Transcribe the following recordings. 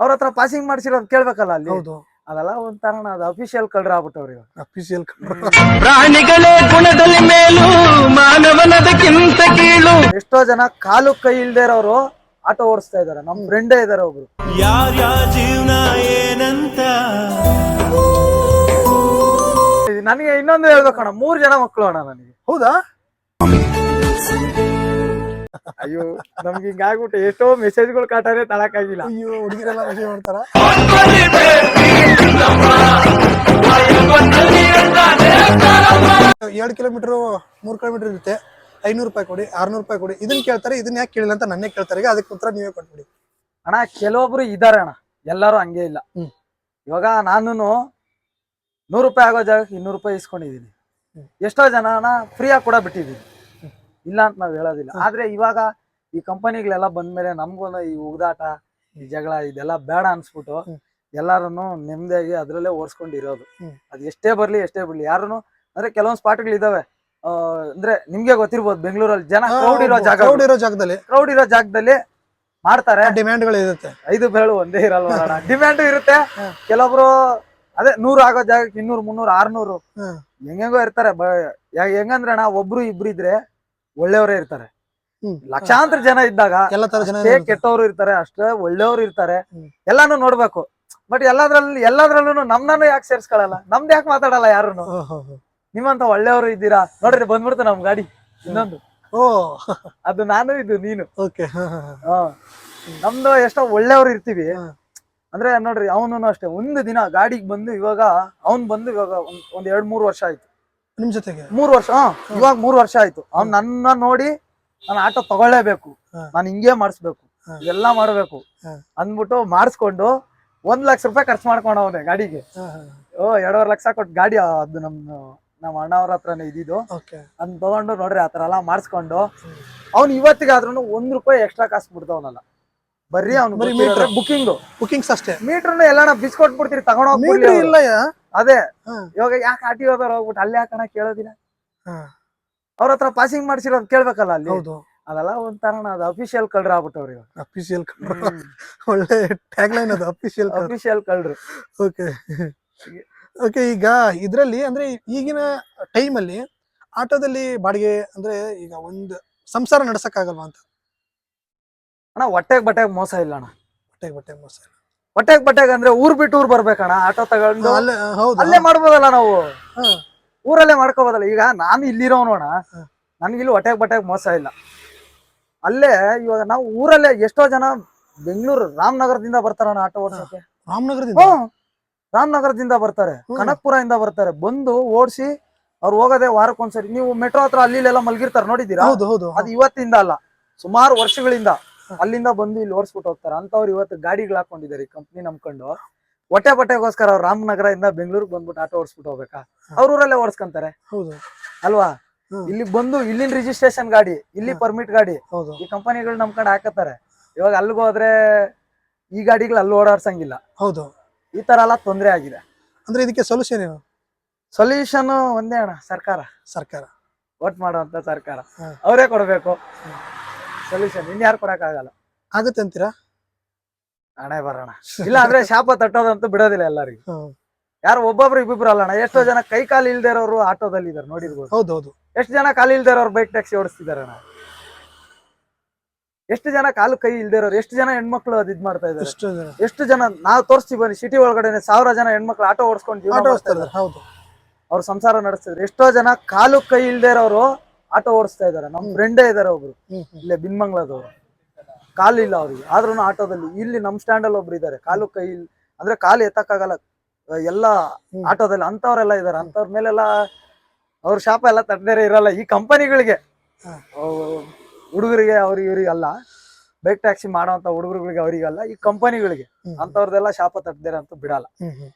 ಅವ್ರ ಹತ್ರ ಪಾಸಿಂಗ್ ಮಾಡ್ಸಿರೋದು ಕೇಳ್ಬೇಕಲ್ಲ ಅಲ್ಲಿ. ಹೌದು. ಅದೆಲ್ಲ ಒಂಥರ ಅದು ಅಫಿಷಿಯಲ್ ಕಳ್ರ ಆಗ್ಬಿಟ್ಟವ್ರಿ. ಅಫಿಷಿಯಲ್ ಪ್ರಾಣಿಗಳೇ ಗುಣದಲ್ಲಿ ಮೇಲು ಮಾನವನದಕ್ಕಿಂತ ಕೀಳು. ಎಷ್ಟೋ ಜನ ಕಾಲು ಕೈ ಇಲ್ದೇ ಇರೋರು ಆಟೋ ಓಡಿಸ್ತಾ ಇದಾರೆ. ನಮ್ ಫ್ರೆಂಡೇ ಇದಾರೆ ಒಬ್ರು. ಯಾರ್ಯಾರ ಜೀವನ ಏನಂತ. ನನಗೆ ಇನ್ನೊಂದು ಹೇಳ್ಬೇಕಣ್ಣ, 3 ಜನ ಮಕ್ಕಳು ಅಣ್ಣ ನನಗೆ. ಹೌದಾ? ಅಯ್ಯೋ ನಮ್ಗೆ ಹಿಂಗಾಗ್ಬಿಟ್ಟು ಎಷ್ಟೋ ಮೆಸೇಜ್ಗಳು ಕಾಟಾರೆ ತಳಕಾಗಿಲ್ಲ. ಅಯ್ಯೋ ಹುಡುಗಿರೆಲ್ಲ ಮೆಸೇಜ್ ಮಾಡ್ತಾರ. 2 ಕಿಲೋಮೀಟರ್ 3 ಕಿಲೋಮೀಟರ್ ಇರುತ್ತೆ. 500 ರೂಪಾಯಿ ಕೊಡಿ, 600 ರೂಪಾಯಿ ಕೊಡಿ. ಇದನ್ನ ಕೇಳ್ತಾರೆ, ಇದನ್ನ ಯಾಕೆ ಕೇಳಿಲ್ಲ ಅಂತ ನನ್ನೇ ಕೇಳ್ತಾರೆ. ಈಗ ಅದಕ್ಕೆ ಉತ್ತರ ನೀವೇ ಕೊಟ್ಬಿಡಿ. ಅಣ್ಣ ಕೆಲವೊಬ್ರು ಇದಾರೆ ಅಣ್ಣ, ಎಲ್ಲರೂ ಹಂಗೆ ಇಲ್ಲ. ಇವಾಗ ನಾನು 100 ರೂಪಾಯಿ ಆಗೋ ಜಾಗಕ್ಕೆ 200 ರೂಪಾಯಿ ಇಸ್ಕೊಂಡಿದೀನಿ. ಎಷ್ಟೋ ಜನ ಫ್ರೀಯಾಗಿ ಕೂಡ ಬಿಟ್ಟಿದೀನಿ, ಇಲ್ಲ ಅಂತ ನಾವ್ ಹೇಳೋದಿಲ್ಲ. ಆದ್ರೆ ಇವಾಗ ಈ ಕಂಪನಿಗಳೆಲ್ಲ ಬಂದ್ಮೇಲೆ ನಮ್ಗೊಂದು ಈ ಉಗ್ದಾಟ, ಈ ಜಗಳ ಇದೆಲ್ಲ ಬೇಡ ಅನ್ಸ್ಬಿಟ್ಟು ಎಲ್ಲಾರನ್ನು ನೆಮ್ಮದಿಯಾಗಿ ಅದ್ರಲ್ಲೇ ಓಡಿಸ್ಕೊಂಡಿರೋದು. ಅದ್ ಎಷ್ಟೇ ಬರ್ಲಿ ಎಷ್ಟೇ ಬಿಡ್ಲಿ ಯಾರನ್ನು. ಅಂದ್ರೆ ಕೆಲವೊಂದು ಸ್ಪಾಟ್ಗಳು ಇದಾವೆ, ಅಂದ್ರೆ ನಿಮ್ಗೆ ಗೊತ್ತಿರ್ಬೋದು, ಬೆಂಗಳೂರಲ್ಲಿ ಜನ ಕ್ರೌಡ್ ಇರೋ ಜಾಗದಲ್ಲಿ ಮಾಡ್ತಾರೆ. ಡಿಮ್ಯಾಂಡ್ಗಳು ಇರುತ್ತೆ. 5 ಬೇಳು ಒಂದೇ ಇರಲ್ವ, ಡಿಮ್ಯಾಂಡ್ ಇರುತ್ತೆ. ಕೆಲವೊಬ್ರು ಅದೇ 100 ಆಗೋ ಜಾಗಕ್ಕೆ 200, 300, 600 ಹೆಂಗೋ ಇರ್ತಾರೆ. ಹೆಂಗಂದ್ರೆ ಅಣ್ಣ ಒಬ್ರು ಇಬ್ರು ಇದ್ರೆ ಒಳ್ಳೆಯವರೇ ಇರ್ತಾರೆ. ಲಕ್ಷಾಂತರ ಜನ ಇದ್ದಾಗ ಅಷ್ಟೇ ಕೆಟ್ಟವ್ರು ಇರ್ತಾರೆ, ಅಷ್ಟೇ ಒಳ್ಳೆಯವ್ರು ಇರ್ತಾರೆ. ಎಲ್ಲಾನು ನೋಡ್ಬೇಕು. ಬಟ್ ಎಲ್ಲಾದ್ರಲ್ಲೂ ನಮ್ನನ್ನು ಯಾಕೆ ಸೇರ್ಸ್ಕೊಳಲ್ಲ, ನಮ್ದು ಯಾಕೆ ಮಾತಾಡಲ್ಲ ಯಾರುನು? ನಿಮ್ಮಂತ ಒಳ್ಳೆಯವರು ಇದ್ದೀರಾ ನೋಡ್ರಿ, ಬಂದ್ಬಿಡ್ತು ನಮ್ ಗಾಡಿ ಇನ್ನೊಂದು. ಅದು ನಾನು, ಇದು ನೀನು. ನಮ್ದು ಎಷ್ಟೋ ಒಳ್ಳೆಯವ್ರು ಇರ್ತೀವಿ. ಅಂದ್ರೆ ನೋಡ್ರಿ, ಅವನು ಅಷ್ಟೇ ಒಂದು ದಿನ ಗಾಡಿಗೆ ಬಂದು ಇವಾಗ ಅವ್ನ್ ಬಂದು ಇವಾಗ ಒಂದ್ 2-3 ವರ್ಷ ಆಯ್ತು ನಿಮ್ ಜೊತೆಗೆ. 3 ವರ್ಷ ಇವಾಗ 3 ವರ್ಷ ಆಯ್ತು. ಅವ್ನ್ ನನ್ನ ನೋಡಿ ನಾನು ಆಟೋ ತಗೊಳ್ಳೇಬೇಕು, ನಾನು ಹಿಂಗೇ ಮಾಡಿಸ್ಬೇಕು, ಇದೆಲ್ಲ ಮಾಡ್ಬೇಕು ಅಂದ್ಬಿಟ್ಟು ಮಾಡಿಸ್ಕೊಂಡು 1 ಲಕ್ಷ ರೂಪಾಯಿ ಖರ್ಚು ಮಾಡ್ಕೊಂಡವನೆ ಗಾಡಿಗೆ. 2.5 ಲಕ್ಷ ಕೊಟ್ಟು ಗಾಡಿ, ಅದು ನಮ್ಮ ಅಣ್ಣವ್ರ ಹತ್ರನೇ ಇದ್ದಿದ್ದು. ಅದ್ ತಗೊಂಡು ನೋಡ್ರಿ ಆತರ ಎಲ್ಲ ಮಾಡಿಸ್ಕೊಂಡು ಅವ್ನು ಇವತ್ತಿಗಾದ್ರೂ 1 ರೂಪಾಯಿ ಎಕ್ಸ್ಟ್ರಾ ಕಾಸು ಬಿಡ್ತಾವನಲ್ಲ. ಬರ್ರಿ ಅವ್ನು ಬುಕಿಂಗ್ಸ್ ಅಷ್ಟೇ. ಮೀಟರ್ನ ಎಲ್ಲ ಬಿಸ್ಕೊಟ್ಬಿಡ್ತೀರಿ, ತಗೊಂಡೋಗ್ಬಿಡ್ಲಿ ಇಲ್ಲ. ಅದೇ ಇವಾಗ ಯಾಕೆ ಆರ್ ಟಿ ಓದವ್ರು ಹೋಗ್ಬಿಟ್ಟು ಅಲ್ಲಿ ಯಾಕಣ ಕೇಳೋದಿಲ್ಲ? ಅವ್ರ ಹತ್ರ ಪಾಸಿಂಗ್ ಮಾಡ್ಸಿರೋದು ಕೇಳ್ಬೇಕಲ್ಲ ಅಲ್ಲಿ. ಅದೆಲ್ಲ ಒಂಥರ ಅದು ಅಫಿಷಿಯಲ್ ಕಳ್ರ ಆಗ್ಬಿಟ್ಟವ್ರಿ. ಅಫಿಷಿಯಲ್ ಒಳ್ಳೆ ಟ್ಯಾಗ್ ಲೈನ್ ಅದು, ಅಫಿಷಿಯಲ್ ಕಳ್ರು. ಓಕೆ ಈಗ ಇದ್ರಲ್ಲಿ ಅಂದ್ರೆ ಈಗಿನ ಟೈಮ್ ಅಲ್ಲಿ ಆಟೋದಲ್ಲಿ ಬಾಡಿಗೆ ಅಂದ್ರೆ ಈಗ ಒಂದು ಸಂಸಾರ ನಡ್ಸಕ್ ಆಗಲ್ವಾ ಅಂತ ಅಣ್ಣ? ಹೊಟ್ಟೆಗ್ ಮೋಸ ಇಲ್ಲ ಅಣ್ಣ. ಹೊಟ್ಟೆಗ್ ಮೋಸ ಇಲ್ಲ. ಹೊಟ್ಟೆಗ್ ಅಂದ್ರೆ ಊರ್ ಬಿಟ್ಟು ಊರ್ ಬರ್ಬೇಕಣ್ಣ. ಆಟೋ ತಗೊಂಡು ಅಲ್ಲೇ ಮಾಡ್ಬೋದಲ್ಲ, ನಾವು ಊರಲ್ಲೇ ಮಾಡ್ಕೋಬೋದಲ್ಲ. ಈಗ ನಾನು ಇಲ್ಲಿರೋಣ, ನನ್ಗಿಲ್ಲಿ ಹೊಟ್ಟೆಗ್ ಮೋಸ ಇಲ್ಲ. ಅಲ್ಲೇ ಇವಾಗ ನಾವು ಊರಲ್ಲೇ ಎಷ್ಟೋ ಜನ ಬೆಂಗಳೂರು ರಾಮನಗರದಿಂದ ಬರ್ತಾರಣ್ಣ ಆಟೋ ಓಡ್ಸಕ್ಕೆ. ರಾಮನಗರದಿಂದ ಬರ್ತಾರೆ, ಕನಕಪುರದಿಂದ ಬರ್ತಾರೆ. ಬಂದು ಓಡಿಸಿ ಅವ್ರು ಹೋಗೋದೇ ವಾರಕ್ಕೊಂದ್ಸರಿ. ನೀವು ಮೆಟ್ರೋ ಹತ್ರ ಅಲ್ಲಿಲ್ಲ ಮಲ್ಗಿರ್ತಾರೆ, ನೋಡಿದೀರಾ? ಅದು ಇವತ್ತಿಂದ ಅಲ್ಲ, ಸುಮಾರು ವರ್ಷಗಳಿಂದ ಅಲ್ಲಿಂದ ಬಂದು ಇಲ್ಲಿ ಓಡಿಸ್ಬಿಟ್ಟು ಹೋಗ್ತಾರೆ. ಅಂತವ್ರು ಇವತ್ತು ಗಾಡಿಗಳು ಹಾಕೊಂಡಿದ್ದಾರೆ ಈ ಕಂಪ್ನಿ ನಂಬ್ಕೊಂಡು. ಹೊಟ್ಟೆಗೋಸ್ಕರ ಅವ್ರು ರಾಮನಗರದಿಂದ ಬೆಂಗಳೂರಿಗೆ ಬಂದ್ಬಿಟ್ಟು ಆಟೋ ಓಡಿಸ್ಬಿಟ್ಟು ಹೋಗ್ಬೇಕಾ? ಅವ್ರ ಊರಲ್ಲೇ ಓಡಿಸ್ಕೊಂತಾರೆ ಅಲ್ವಾ? ಇಲ್ಲಿ ಬಂದು ಇಲ್ಲಿನ ರಿಜಿಸ್ಟ್ರೇಷನ್ ಗಾಡಿ, ಇಲ್ಲಿ ಪರ್ಮಿಟ್ ಗಾಡಿ, ಈ ಕಂಪನಿಗಳು ನಂಬ್ಕೊಂಡು ಹಾಕತ್ತಾರೆ. ಇವಾಗ ಅಲ್ಲಿಗೆ ಹೋದ್ರೆ ಈ ಗಾಡಿಗಳು ಅಲ್ಲಿ ಓಡಾಡ್ಸಂಗಿಲ್ಲ. ಈ ತರ ಎಲ್ಲ ತೊಂದರೆ ಆಗಿದೆ. ಅಂದ್ರೆ ಇದಕ್ಕೆ ಸೊಲ್ಯೂಷನ್ ಏನು? ಸೊಲ್ಯೂಷನ್ ಒಂದೇ ಅಣ್ಣ, ಸರ್ಕಾರ ವೋಟ್ ಮಾಡುವಂತ ಸರ್ಕಾರ ಅವರೇ ಕೊಡ್ಬೇಕು ಸೊಲ್ಯೂಷನ್. ಇನ್ಯಾರು ಕೊಡಕ್ ಆಗಲ್ಲ. ಆಗುತ್ತೆ ಅಂತೀರಾ? ಹಣೆ ಬರೋಣ. ಇಲ್ಲ ಅಂದ್ರೆ ಶಾಪ ತಟ್ಟೋದಂತೂ ಬಿಡೋದಿಲ್ಲ ಎಲ್ಲರಿಗೂ. ಯಾರು ಒಬ್ಬೊಬ್ರು ಇಬ್ಬಿಬ್ರು ಅಲ್ಲಣ್ಣ, ಎಷ್ಟೋ ಜನ ಕೈ ಕಾಲು ಇಲ್ದೇ ಇರೋರು ಆಟೋದಲ್ಲಿ ಇದಾರೆ, ನೋಡಿರ್ಬೋದು. ಎಷ್ಟು ಜನ ಕಾಲು ಇಲ್ದೇ ಇರೋರು ಬೈಕ್ ಟ್ಯಾಕ್ಸಿ ಓಡಿಸ್ತಿದಾರೆ ಅಣ್ಣ. ಎಷ್ಟು ಜನ ಕಾಲು ಕೈ ಇಲ್ದೇ ಇರೋರು, ಎಷ್ಟು ಜನ ಹೆಣ್ಮಕ್ಳು ಅದ್ ಇದ್ ಮಾಡ್ತಾ ಇದಾರೆ. ಎಷ್ಟು ಜನ ನಾವು ತೋರಿಸ್ತೀವಿ ಬನ್ನಿ, ಸಿಟಿ ಒಳಗಡೆ 1000 ಜನ ಹೆಣ್ಮಕ್ಳು ಆಟೋ ಓಡಿಸ್ಕೊಂಡು ಜೀವನ ಅವ್ರ ಸಂಸಾರ ನಡೆಸ್ತಿದ್ರು. ಎಷ್ಟೋ ಜನ ಕಾಲು ಕೈ ಇಲ್ದೇ ಇರೋರು ಆಟೋ ಓಡಿಸ್ತಾ ಇದಾರೆ. ನಮ್ ಫ್ರೆಂಡೇ ಇದಾರೆ ಒಬ್ರು, ಇಲ್ಲೇ ಬಿನ್ಮಂಗ್ಲದವ್ರು. ಕಾಲು ಇಲ್ಲ ಅವ್ರಿಗೆ, ಆದ್ರೂ ಆಟೋದಲ್ಲಿ. ಇಲ್ಲಿ ನಮ್ ಸ್ಟ್ಯಾಂಡ್ ಅಲ್ಲಿ ಒಬ್ರು ಇದಾರೆ, ಕಾಲು ಕೈ ಅಂದ್ರೆ ಕಾಲು ಎತ್ತಕ್ಕಾಗಲ್ಲ, ಎಲ್ಲ ಆಟೋದಲ್ಲಿ. ಅಂತವ್ರೆಲ್ಲ ಇದಾರೆ. ಅಂತವ್ರ ಮೇಲೆಲ್ಲ ಅವ್ರ ಶಾಪ ಎಲ್ಲ ತಟ್ಟದೇರೆ ಇರಲ್ಲ ಈ ಕಂಪನಿಗಳಿಗೆ. ಹುಡುಗರಿಗೆ ಇವ್ರಿಗಲ್ಲ, ಬೈಕ್ ಟ್ಯಾಕ್ಸಿ ಮಾಡೋಂತ ಹುಡುಗರುಗಳಿಗೆ ಅವರಿಗಲ್ಲ, ಈ ಕಂಪನಿಗಳಿಗೆ. ಅಂತವ್ರದೆಲ್ಲ ಶಾಪ ತಟ್ಟದೇರೆ ಅಂತೂ ಬಿಡಲ್ಲ.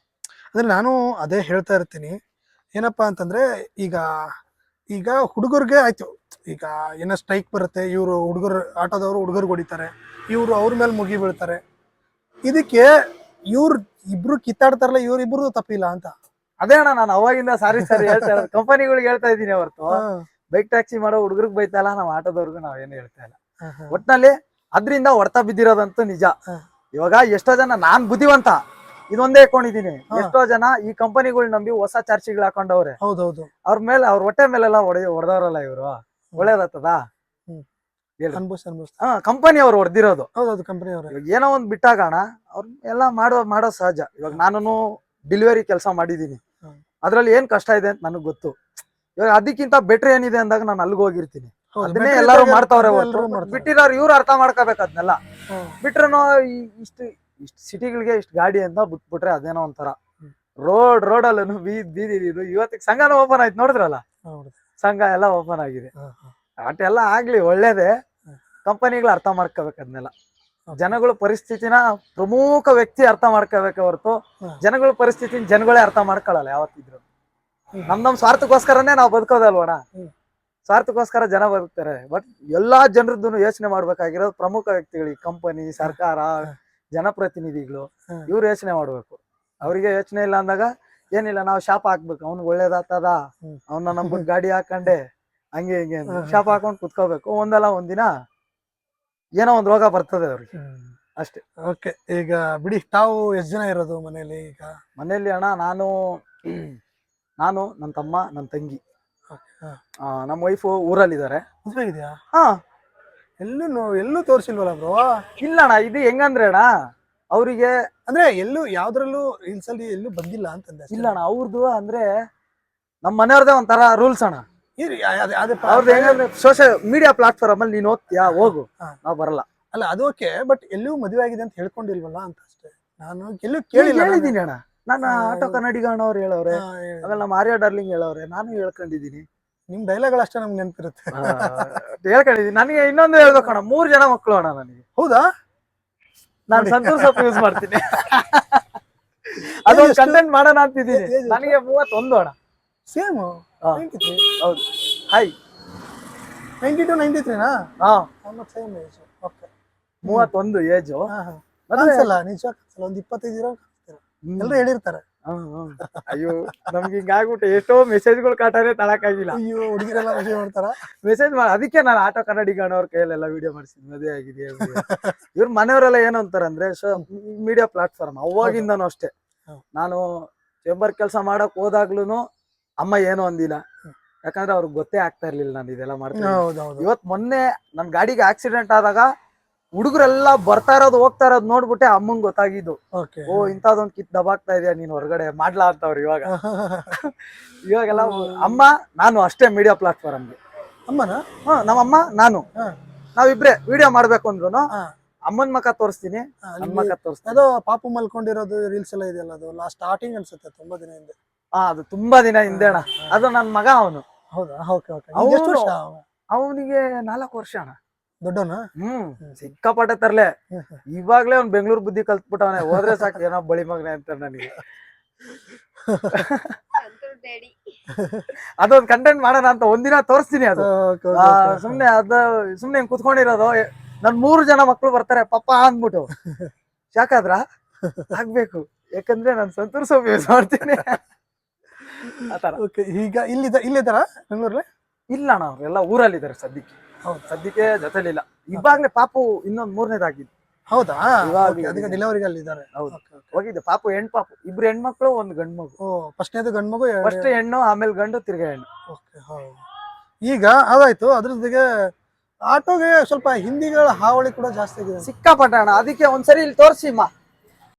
ಅಂದ್ರೆ ನಾನು ಅದೇ ಹೇಳ್ತಾ ಇರ್ತೀನಿ, ಏನಪ್ಪಾ ಅಂತಂದ್ರೆ ಈಗ ಹುಡುಗರಿಗೆ ಆಯ್ತು, ಈಗ ಏನೋ ಸ್ಟ್ರೈಕ್ ಬರುತ್ತೆ, ಇವರು ಆಟೋದವರು ಹುಡುಗರು ಹೊಡಿತಾರೆ, ಇವ್ರು ಅವ್ರ ಮೇಲೆ ಮುಗಿ ಬೀಳ್ತಾರೆ. ಇದಕ್ಕೆ ಇಬ್ರು ಕಿತ್ತಾಡ್ತಾರಲ್ಲ, ಇವ್ರಿಬ್ರು ತಪ್ಪಿಲ್ಲ ಅಂತ. ಅದೇ ಅಣ್ಣ, ನಾನು ಅವಾಗಿಂದ ಸಾರಿ ಹೇಳ್ತಾ ಇರೋದು ಕಂಪನಿಗಳಿಗೆ ಹೇಳ್ತಾ ಇದ್ದೀನಿ ಹೊರತು ಬೈಕ್ ಟ್ಯಾಕ್ಸಿ ಮಾಡೋ ಹುಡುಗರಿಗೆ ಬೈತಾ ಇಲ್ಲ, ನಾವು ಆಟೋದವ್ರಿಗೂ ನಾವೇನು ಹೇಳ್ತಾ ಇಲ್ಲ. ಒಟ್ನಲ್ಲಿ ಅದ್ರಿಂದ ಹೊಡ್ತಾ ಬಿದ್ದಿರೋದಂತೂ ನಿಜ. ಇವಾಗ ಎಷ್ಟೋ ಜನ ನಾನ್ ಬುದ್ಧಿವಂತ ಇದೊಂದೇ ಇಟ್ಕೊಂಡಿದೀನಿ. ಎಷ್ಟೋ ಜನ ಈ ಕಂಪನಿಗಳು ನಂಬಿ ಹೊಸ ಚಾರ್ಜಿಗಳು ಹಾಕೊಂಡವ್ರೆ. ಹೌದೌದು. ಅವ್ರ ಮೇಲೆ ಅವ್ರ ಹೊಟ್ಟೆ ಮೇಲೆಲ್ಲ ಹೊಡೆದವ್ರಲ್ಲ ಇವ್ರು. ಒಳ್ಳೇದಾಗ್ತದ ಕಂಪನಿ ಅವ್ರು ಹೊಡೆದಿರೋದು. ಹೌದೌದು ಕಂಪನಿ ಅವ್ರೆ. ಇವಾಗ ಏನೋ ಒಂದ್ ಬಿಟ್ಟಾಗಣ ಅವ್ರ ಎಲ್ಲ ಮಾಡೋ ಸಹಜ. ಇವಾಗ ನಾನು ಡೆಲಿವರಿ ಕೆಲಸ ಮಾಡಿದೀನಿ, ಅದ್ರಲ್ಲಿ ಏನ್ ಕಷ್ಟ ಇದೆ ಅಂತ ನನಗ್ ಗೊತ್ತು. ಇವಾಗ ಅದಕ್ಕಿಂತ ಬೆಟ್ರ್ ಏನಿದೆ ಅಂದಾಗ ನಾನು ಅಲ್ಲಿಗೆ ಹೋಗಿರ್ತೀನಿ. ಅದನ್ನೇ ಎಲ್ಲಾರು ಮಾಡ್ತಾವ್ರೆ ಹೊರತು ಬಿಟ್ಟಿರೋರು ಇವ್ರು ಅರ್ಥ ಮಾಡ್ಕೋಬೇಕು ಅದನ್ನೆಲ್ಲ. ಬಿಟ್ರು ಇಷ್ಟು ಸಿಟಿಗಳಿಗೆ ಇಷ್ಟು ಗಾಡಿ ಅಂತ ಬಿಟ್ಬಿಟ್ರೆ ಅದೇನೋ ಒಂಥರ ರೋಡಲ್ಲೂ ಬೀದಿ ಇವತ್ತಿಗೆ ಸಂಘನೂ ಓಪನ್ ಆಯ್ತು ನೋಡಿದ್ರಲ್ಲ, ಸಂಘ ಎಲ್ಲ ಓಪನ್ ಆಗಿದೆ. ಅಷ್ಟೆಲ್ಲ ಆಗ್ಲಿ ಒಳ್ಳೇದೇ. ಕಂಪನಿಗಳು ಅರ್ಥ ಮಾಡ್ಕೋಬೇಕು ಅದನ್ನೆಲ್ಲ. ಜನಗಳ ಪರಿಸ್ಥಿತಿನ ಪ್ರಮುಖ ವ್ಯಕ್ತಿ ಅರ್ಥ ಮಾಡ್ಕೋಬೇಕೆ ಹೊರತು ಜನಗಳ ಪರಿಸ್ಥಿತಿನ ಜನಗಳೇ ಅರ್ಥ ಮಾಡ್ಕೊಳ್ಳಲ್ಲ ಯಾವತ್ತಿದ್ರು. ನಮ್ ಸ್ವಾರ್ಥಕ್ಕೋಸ್ಕರನೇ ನಾವು ಬದುಕೋದಲ್ವಣ. ಸ್ವಾರ್ಥಕ್ಕೋಸ್ಕರ ಜನ ಬದುಕ್ತಾರೆ. ಬಟ್ ಎಲ್ಲಾ ಜನರದ್ದು ಯೋಚನೆ ಮಾಡ್ಬೇಕಾಗಿರೋದು ಪ್ರಮುಖ ವ್ಯಕ್ತಿಗಳಿಗೆ, ಕಂಪನಿ, ಸರ್ಕಾರ, ಜನಪ್ರತಿನಿಧಿಗಳು, ಇವ್ರು ಯೋಚನೆ ಮಾಡ್ಬೇಕು. ಅವ್ರಿಗೆ ಯೋಚನೆ ಇಲ್ಲ ಅಂದಾಗ ಏನಿಲ್ಲ, ನಾವು ಶಾಪ ಹಾಕ್ಬೇಕು. ಅವ್ನಿಗೆ ಒಳ್ಳೇದಾಗ್ತದ, ಅವ್ನ ನಂಬಿಟ್ಟು ಗಾಡಿ ಹಾಕೊಂಡೆ ಹಂಗೆ ಹಿಂಗೆ ಶಾಪ ಹಾಕೊಂಡ್ ಕುತ್ಕೋಬೇಕು. ಒಂದಲ್ಲ ಒಂದಿನ ಏನೋ ಒಂದ್ ರೋಗ ಬರ್ತದೆ ಅವ್ರಿಗೆ, ಅಷ್ಟೇ. ಓಕೆ, ಈಗ ಬಿಡಿ, ತಾವು ಎಷ್ಟು ಜನ ಇರೋದು ಮನೇಲಿ? ಈಗ ಮನೇಲಿ ಅಣ್ಣ ನಾನು ನನ್ನ ತಮ್ಮ, ನನ್ನ ತಂಗಿ, ನಮ್ಮ ವೈಫು ಊರಲ್ಲಿದ್ದಾರೆ. ಮದ್ವೆ ಇದೆಯಾ? ಹಾ. ಎಲ್ಲೂ ತೋರಿಸಿಲ್ವಲ್ಲ ಬ್ರೋ? ಇಲ್ಲ ಅಣ್ಣ, ಇದು ಹೆಂಗಂದ್ರೆ ಅಣ್ಣ ಅವ್ರಿಗೆ ಅಂದ್ರೆ ಯಾವ್ದ್ರಲ್ಲೂ ರೀಲ್ಸ್ ಅಲ್ಲಿ ಎಲ್ಲೂ ಬಂದಿಲ್ಲ ಅಂತಂದೆ. ಇಲ್ಲ ಅಣ್ಣ, ಅವ್ರದ್ದು ಅಂದ್ರೆ ನಮ್ಮ ಮನೆಯವ್ರದೇ ಒಂಥರ ರೂಲ್ಸ್ ಅಣ್ಣ. ಅವ್ರದ್ದು ಹೆಂಗಂದ್ರೆ ಸೋಷಿಯಲ್ ಮೀಡಿಯಾ ಪ್ಲಾಟ್ಫಾರ್ಮ್ ಅಲ್ಲಿ ನೀನ್ ಹೋಗ್ತೀಯಾ, ಹೋಗು, ನಾವ್ ಬರಲ್ಲ. ಅಲ್ಲ ಅದು ಓಕೆ, ಬಟ್ ಎಲ್ಲೂ ಮದುವೆ ಆಗಿದೆ ಅಂತ ಹೇಳ್ಕೊಂಡಿಲ್ವಲ್ಲ ಅಂತ ಅಷ್ಟೇ. ನಾನು ಎಲ್ಲೂ ಹೇಳಿದ್ದೀನಿ ಅಣ್ಣ. ನಾನು ಆಟೋ ಕನ್ನಡಿಗ ಅಣ್ಣ ಅವ್ರು ಹೇಳವ್ರೆ, ಆಮೇಲೆ ನಮ್ಮ ಆರ್ಯ ಡಾರ್ಲಿಂಗ್ ಹೇಳವ್ರೆ, ನಾನು ಹೇಳ್ಕೊಂಡಿದ್ದೀನಿ. ನಿಮ್ ಡೈಲಾಗ್ಗಳು ಅಷ್ಟೇ ನಮ್ಗೆ ನೆನಪಿರುತ್ತೆ. ಹೇಳ್ಕೊಂಡಿದ್ದೀನಿ. ನನಗೆ ಇನ್ನೊಂದು ಹೇಳ್ಬೇಕಣ್ಣ, 3 ಜನ ಮಕ್ಕಳು ಅಣ್ಣ ನನಗೆ. ಹೌದಾ? ನಾನು ಸಂತೂರ್ ಸೊಪ್ಪು ಯೂಸ್ ಮಾಡ್ತೀನಿ. ಅದೊಂದು ಕಂಟೆಂಟ್ ಮಾಡೋಣ ಅಂತಿದ್ದೀನಿ. ನನಗೆ 31 ಅಣ್ಣ. ಸೇಮ್. ಹೌದು. ಹಾಯ್ 92 93ನಾ? ಹಾ, ಸೇಮ್ ಏಜ್. Okay, 31 age. ಅನ್ಸಲ್ಲ ನಿಜವಾಗ್ಲೂ, ಒಂದು 25 ಇರೋ ಎಲ್ಲರೂ ಹೇಳಿರ್ತಾರೆ. ಅಯ್ಯೋ, ನಮ್ಗೆ ಹಿಂಗಾಗ್ಬಿಟ್ಟು ಎಷ್ಟೋ ಮೆಸೇಜ್ಗಳು ಕಾಟಾರೆ ತಳಕಾಗಿಲ್ಲ. ಅಯ್ಯೋ, ಹುಡುಗಿರೆಲ್ಲ ಮೆಸೇಜ್ ಮಾಡ್ತಾರ. ಮೆಸೇಜ್ ಅದಕ್ಕೆ ನಾನು ಆಟೋ ಕನ್ನಡಿಗ ಅವ್ರ ಕೈಯಲ್ಲೆಲ್ಲ ವಿಡಿಯೋ ಮಾಡಿಸಿದ್ವಿ. ಮದುವೆ ಆಗಿದೆ ಇವ್ರ ಮನೆಯವರೆಲ್ಲ ಏನು ಅಂತಾರಂದ್ರೆ, ಮೀಡಿಯಾ ಪ್ಲಾಟ್ಫಾರ್ಮ್ ಅವಾಗಿಂದನೂ ಅಷ್ಟೇ. ನಾನು ಚೇಂಬರ್ ಕೆಲಸ ಮಾಡಕ್ ಹೋದಾಗ್ಲೂ ಅಮ್ಮ ಏನು ಅಂದಿಲ್ಲ, ಯಾಕಂದ್ರೆ ಅವ್ರಿಗೆ ಗೊತ್ತೇ ಆಗ್ತಾ ಇರ್ಲಿಲ್ಲ ನಾನು ಇದೆಲ್ಲ ಮಾಡ್ತೀನಿ. ಇವತ್ ಮೊನ್ನೆ ನನ್ ಗಾಡಿಗೆ ಆಕ್ಸಿಡೆಂಟ್ ಆದಾಗ ಹುಡುಗರೆಲ್ಲ ಬರ್ತಾ ಇರೋದು ಹೋಗ್ತಾ ಇರೋದು ನೋಡ್ಬಿಟ್ಟೆ ಅಮ್ಮಂಗ್ ಗೊತ್ತಾಗಿದ್ದು. ಓ, ಇಂಥದೊಂದ್ ಕಿತ್ ದಬಾಗ್ತಾ ಇದೆಯಾ ನೀನ್ ಹೊರಗಡೆ ಮಾಡ್ಲಾ ಅಂತವ್ರು. ಇವಾಗೆಲ್ಲ ಅಮ್ಮ ನಾನು ಅಷ್ಟೇ ಮೀಡಿಯಾ ಪ್ಲಾಟ್ಫಾರ್ಮ್ಗೆ. ಅಮ್ಮನ? ನಮ್ಮಮ್ಮ ನಾನು ನಾವಿಬ್ರೆ ವಿಡಿಯೋ ಮಾಡ್ಬೇಕು ಅಂದ್ರು ಅಮ್ಮನ್ ಮಕ್ಕ ತೋರಿಸ್ತೀನಿ, ನನ್ ಮಕ್ಕ ತೋರಿಸ್ತೀನಿ. ಅದು ಪಾಪು ಮಲ್ಕೊಂಡಿರೋದು ರೀಲ್ಸ್ ಎಲ್ಲ ಇದೆಯಲ್ಲ, ಅದು ಲಾಸ್ಟ್ ಸ್ಟಾರ್ಟಿಂಗ್ ಅನ್ಸುತ್ತೆ, ತುಂಬಾ ದಿನ ಹಿಂದೆ. ಅದು ತುಂಬಾ ದಿನ ಹಿಂದೆ ಅಣ್ಣ. ಅದು ನನ್ ಮಗ ಅವನು. ಹೌದಾ? ಅವನಿಗೆ 4 ವರ್ಷ ಅಣ್ಣ. ದೊಡ್ಡವನ? ಸಿಕ್ಕಾಪಟ್ಟೆ ತರ್ಲೆ. ಇವಾಗ್ಲೇ ಅವ್ನ್ ಬೆಂಗಳೂರು ಬುದ್ಧಿ ಕಲ್ತ್ಬಿಟ್ಟವನೆ. ಹೋದ್ರೆ ಸಾಕು ಏನೋ ಬಳಿ ಮಗನೆ ಅಂತ ನನಗೆ. ಅದೊಂದ್ ಕಂಟೆಂಟ್ ಮಾಡೋಣ ಅಂತ ಒಂದಿನ ತೋರಿಸ್ತೀನಿ. ಅದು ಸುಮ್ನೆ ಕುತ್ಕೊಂಡಿರೋದು. ನನ್ 3 ಜನ ಮಕ್ಳು ಬರ್ತಾರೆ ಪಪ್ಪ ಅಂದ್ಬಿಟ್ಟು. ಯಾಕಾದ್ರ ಆಗ್ಬೇಕು, ಯಾಕಂದ್ರೆ ನಾನು ಸಂತೂರ್ ಸೊಪ್ಪು ಯೂಸ್ ಮಾಡ್ತೀನಿ. ಆತರ. ಈಗ ಇಲ್ಲಿದ್ದಾರ ಬೆಂಗಳೂರಲ್ಲಿ? ಇಲ್ಲ ಅಣ್ಣ, ಅವ್ರೆಲ್ಲ ಊರಲ್ಲಿದ್ದಾರೆ ಸದ್ಯಕ್ಕೆ. ಸದ್ಯಕ್ಕೆ ಜೊತೆಲಿಲ್ಲ. ಇವಾಗ್ಲೇ ಪಾಪು ಇನ್ನೊಂದ್ 3ನೇದಾಗಿದ್ದು. ಹೌದಾ? ಅದಕ್ಕೆ ಡೆಲಿವರಿಗೆ ಅಲ್ಲಿ ಇದ್ದಾರೆ. ಹೌದು, ಹೋಗಿದ್ದೆ. ಪಾಪು ಹೆಣ್ಪಾಪು, 2 ಹೆಣ್ಮಕ್ಳು 1 ಗಂಡು ಮಗು. ಫಸ್ಟ್ನೇದು ಗಂಡು ಮಗು, ಫಸ್ಟ್ ಹೆಣ್ಣು, ಆಮೇಲೆ ಗಂಡು, ತಿರ್ಗಾ ಹೆಣ್ಣು. ಈಗ ಅದಾಯ್ತು. ಅದ್ರ ಜೊತೆಗೆ ಆಟೋಗೆ ಸ್ವಲ್ಪ ಹಿಂದಿಗಳ ಹಾವಳಿ ಕೂಡ ಜಾಸ್ತಿ ಆಗಿದೆ. ಸಿಕ್ಕಾಪಟ್ಟ ಅಣ್ಣ. ಅದಕ್ಕೆ ಒಂದ್ಸರಿ ಇಲ್ಲಿ ತೋರಿಸಿ